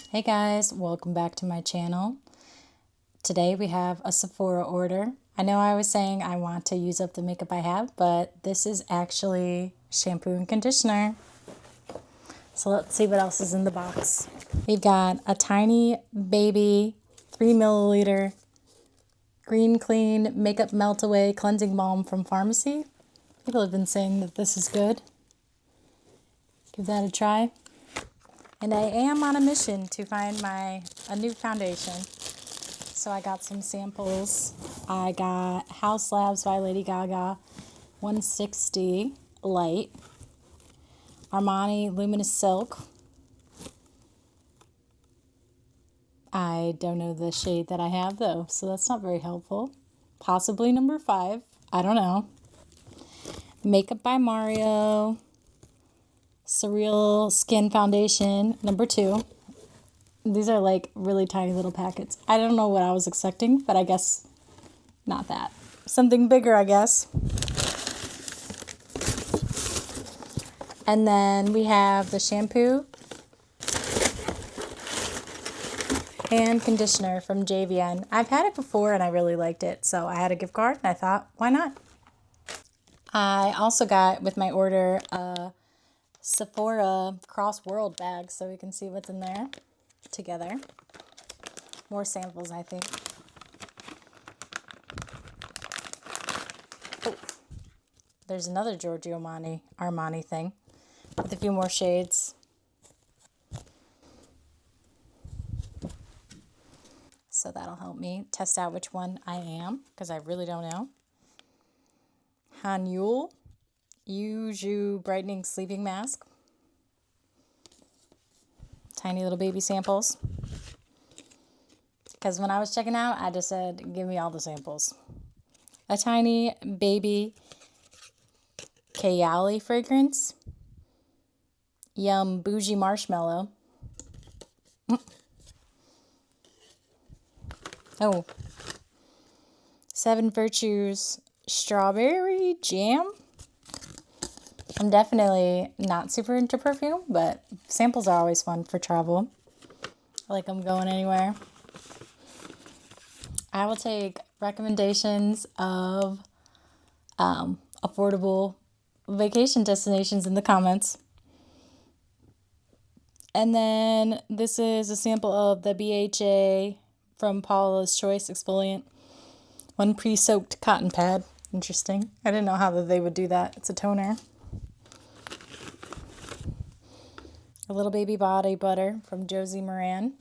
Hey guys, welcome back to my channel. Today we have a Sephora order. I know I was saying I want to use up the makeup I have, but this is actually shampoo and conditioner. So let's see what else is in the box. We've got a tiny baby 3 milliliter Green Clean Makeup Melt Away Cleansing Balm from Pharmacy. People have been saying that this is good. Give that a try. And I am on a mission to find a new foundation. So I got some samples. I got House Labs by Lady Gaga 160 Light, Armani Luminous Silk. I don't know the shade that I have though, so that's not very helpful. Possibly number 5. I don't know. Makeup by Mario. Surreal Skin Foundation, number 2. These are like really tiny little packets. I don't know what I was expecting, but I guess not that. Something bigger, I guess. And then we have the shampoo and conditioner from JVN. I've had it before and I really liked it, so I had a gift card and I thought, why not? I also got with my order a Sephora Cross World bag so we can see what's in there together. More samples, I think. Oh, there's another Giorgio Armani thing with a few more shades. So that'll help me test out which one I am, because I really don't know. Hanyul Yuju Brightening Sleeping Mask. Tiny little baby samples. Because when I was checking out, I just said, give me all the samples. A tiny baby Kayali fragrance. Yum Bougie Marshmallow. Oh. 7 Virtues Strawberry Jam. I'm definitely not super into perfume, but samples are always fun for travel. I like them going anywhere. I will take recommendations of affordable vacation destinations in the comments. And then this is a sample of the BHA from Paula's Choice Exfoliant. 1 pre-soaked cotton pad. Interesting. I didn't know how they would do that. It's a toner. A little baby body butter from Josie Moran.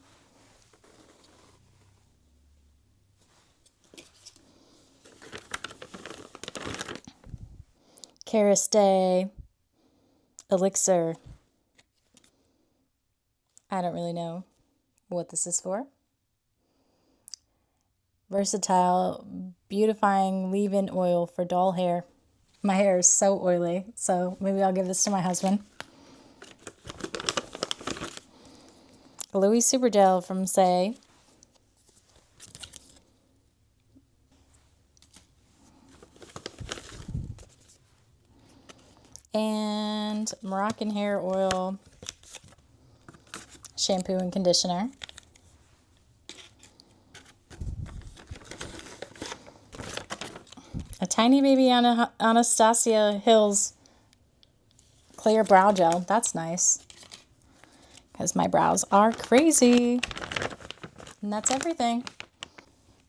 Kerastase Elixir. I don't really know what this is for. Versatile Beautifying Leave-In Oil for Dull Hair. My hair is so oily, so maybe I'll give this to my husband. Louis Super Gel from Say. And Moroccan Hair Oil shampoo and conditioner. A tiny baby Anastasia Hills clear brow gel. That's nice, because my brows are crazy. And that's everything.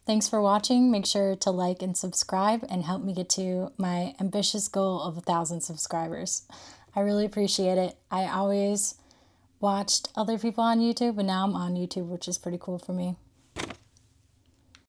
Thanks for watching. Make sure to like and subscribe and help me get to my ambitious goal of 1,000 subscribers. I really appreciate it. I always watched other people on YouTube, but now I'm on YouTube, which is pretty cool for me.